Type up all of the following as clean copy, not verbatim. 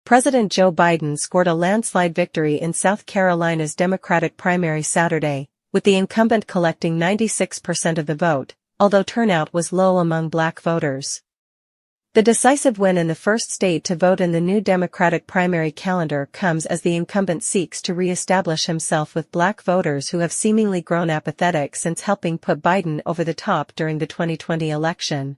President Joe Biden scored a landslide victory in South Carolina's Democratic primary Saturday, with the incumbent collecting 96% of the vote, although turnout was low among Black voters. The decisive win in the first state to vote in the new Democratic primary calendar comes as the incumbent seeks to reestablish himself with Black voters who have seemingly grown apathetic since helping put Biden over the top during the 2020 election.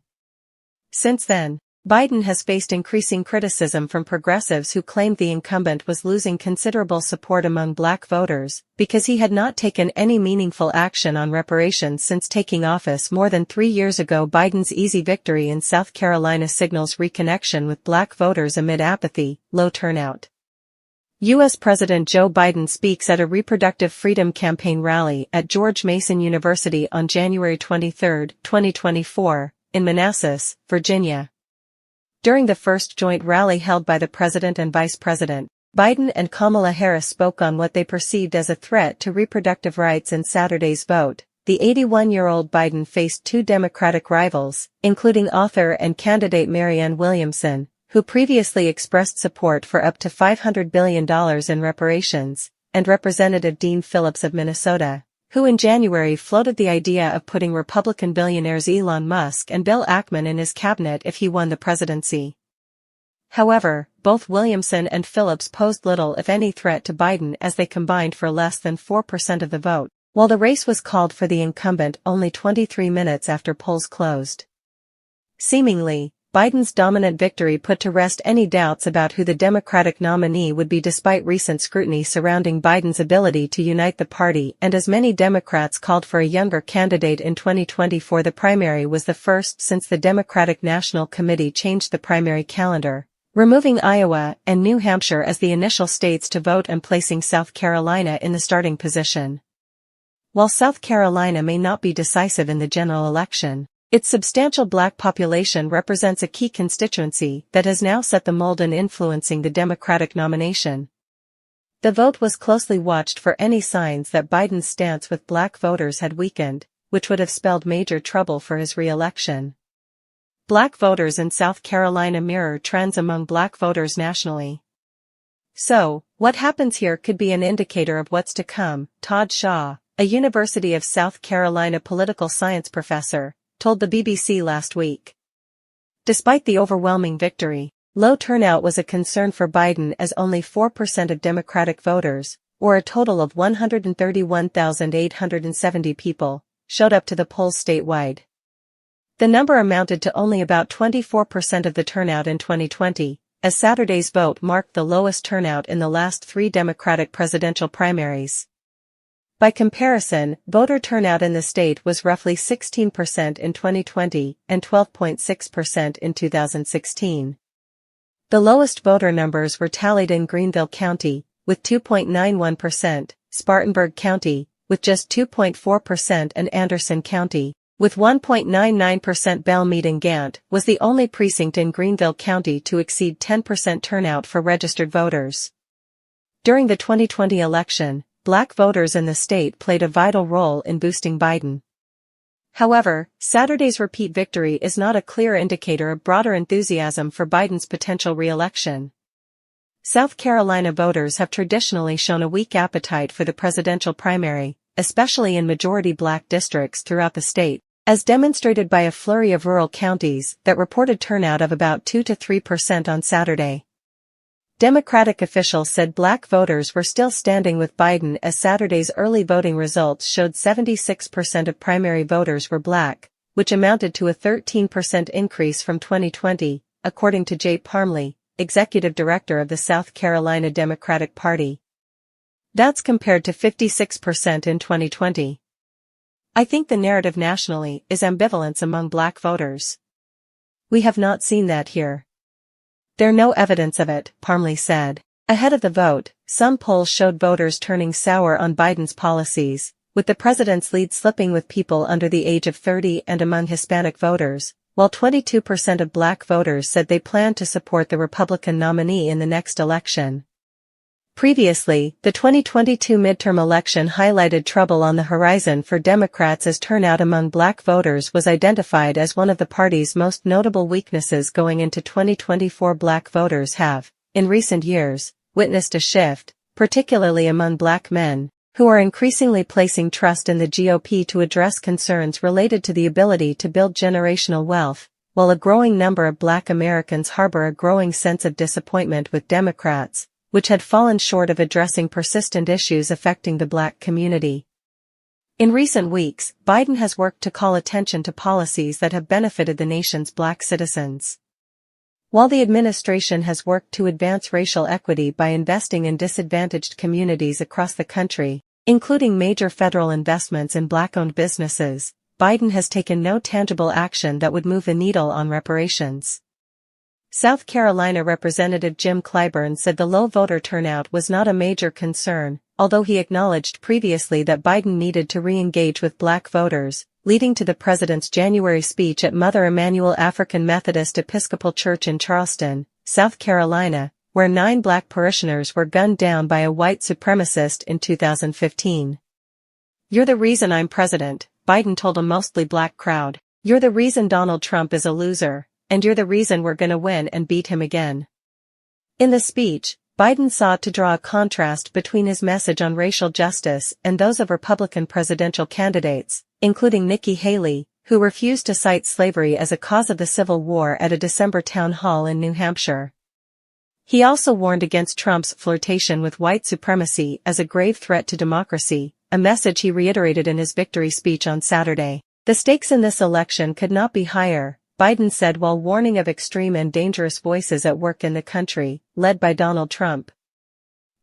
Since then, Biden has faced increasing criticism from progressives who claimed the incumbent was losing considerable support among Black voters because he had not taken any meaningful action on reparations since taking office more than 3 years ago. Biden's easy victory in South Carolina signals reconnection with Black voters amid apathy, low turnout. U.S. President Joe Biden speaks at a reproductive freedom campaign rally at George Mason University on January 23, 2024, in Manassas, Virginia. During the first joint rally held by the president and vice president, Biden and Kamala Harris spoke on what they perceived as a threat to reproductive rights in Saturday's vote. The 81-year-old Biden faced two Democratic rivals, including author and candidate Marianne Williamson, who previously expressed support for up to $500 billion in reparations, and Representative Dean Phillips of Minnesota, who in January floated the idea of putting Republican billionaires Elon Musk and Bill Ackman in his cabinet if he won the presidency. However, both Williamson and Phillips posed little if any threat to Biden as they combined for less than 4% of the vote, while the race was called for the incumbent only 23 minutes after polls closed. Seemingly, Biden's dominant victory put to rest any doubts about who the Democratic nominee would be despite recent scrutiny surrounding Biden's ability to unite the party, and as many Democrats called for a younger candidate in 2024. The primary was the first since the Democratic National Committee changed the primary calendar, removing Iowa and New Hampshire as the initial states to vote and placing South Carolina in the starting position. While South Carolina may not be decisive in the general election, its substantial Black population represents a key constituency that has now set the mold in influencing the Democratic nomination. The vote was closely watched for any signs that Biden's stance with Black voters had weakened, which would have spelled major trouble for his re-election. Black voters in South Carolina mirror trends among Black voters nationally. So, what happens here could be an indicator of what's to come, Todd Shaw, a University of South Carolina political science professor, told the BBC last week. Despite the overwhelming victory, low turnout was a concern for Biden as only 4% of Democratic voters, or a total of 131,870 people, showed up to the polls statewide. The number amounted to only about 24% of the turnout in 2020, as Saturday's vote marked the lowest turnout in the last 3 Democratic presidential primaries. By comparison, voter turnout in the state was roughly 16% in 2020 and 12.6% in 2016. The lowest voter numbers were tallied in Greenville County, with 2.91%, Spartanburg County, with just 2.4% and Anderson County, with 1.99%. Belmead and Gant was the only precinct in Greenville County to exceed 10% turnout for registered voters. During the 2020 election, Black voters in the state played a vital role in boosting Biden. However, Saturday's repeat victory is not a clear indicator of broader enthusiasm for Biden's potential re-election. South Carolina voters have traditionally shown a weak appetite for the presidential primary, especially in majority Black districts throughout the state, as demonstrated by a flurry of rural counties that reported turnout of about 2 to 3% on Saturday. Democratic officials said Black voters were still standing with Biden as Saturday's early voting results showed 76% of primary voters were Black, which amounted to a 13% increase from 2020, according to Jay Parmley, executive director of the South Carolina Democratic Party. That's compared to 56% in 2020. I think the narrative nationally is ambivalence among Black voters. We have not seen that here. There's no evidence of it, Parmley said. Ahead of the vote, some polls showed voters turning sour on Biden's policies, with the president's lead slipping with people under the age of 30 and among Hispanic voters, while 22% of Black voters said they planned to support the Republican nominee in the next election. Previously, the 2022 midterm election highlighted trouble on the horizon for Democrats as turnout among Black voters was identified as one of the party's most notable weaknesses going into 2024. Black voters have, in recent years, witnessed a shift, particularly among Black men, who are increasingly placing trust in the GOP to address concerns related to the ability to build generational wealth, while a growing number of Black Americans harbor a growing sense of disappointment with Democrats, which had fallen short of addressing persistent issues affecting the Black community. In recent weeks, Biden has worked to call attention to policies that have benefited the nation's Black citizens. While the administration has worked to advance racial equity by investing in disadvantaged communities across the country, including major federal investments in Black-owned businesses, Biden has taken no tangible action that would move the needle on reparations. South Carolina Representative Jim Clyburn said the low voter turnout was not a major concern, although he acknowledged previously that Biden needed to re-engage with Black voters, leading to the president's January speech at Mother Emanuel African Methodist Episcopal Church in Charleston, South Carolina, where 9 Black parishioners were gunned down by a white supremacist in 2015. "You're the reason I'm president," Biden told a mostly Black crowd. "You're the reason Donald Trump is a loser, and you're the reason we're gonna win and beat him again." In the speech, Biden sought to draw a contrast between his message on racial justice and those of Republican presidential candidates, including Nikki Haley, who refused to cite slavery as a cause of the Civil War at a December town hall in New Hampshire. He also warned against Trump's flirtation with white supremacy as a grave threat to democracy, a message he reiterated in his victory speech on Saturday. "The stakes in this election could not be higher," Biden said while warning of extreme and dangerous voices at work in the country, led by Donald Trump.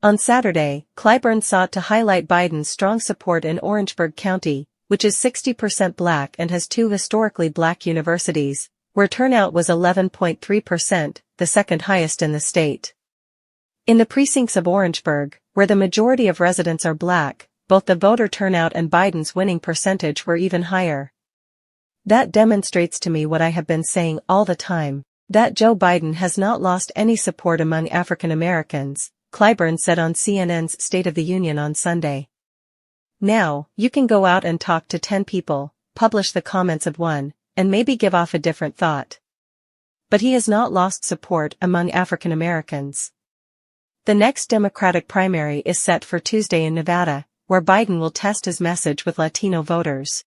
On Saturday, Clyburn sought to highlight Biden's strong support in Orangeburg County, which is 60% Black and has 2 historically Black universities, where turnout was 11.3%, the second highest in the state. In the precincts of Orangeburg, where the majority of residents are Black, both the voter turnout and Biden's winning percentage were even higher. "That demonstrates to me what I have been saying all the time, that Joe Biden has not lost any support among African Americans," Clyburn said on CNN's State of the Union on Sunday. "Now, you can go out and talk to 10 people, publish the comments of one, and maybe give off a different thought. But he has not lost support among African Americans." The next Democratic primary is set for Tuesday in Nevada, where Biden will test his message with Latino voters.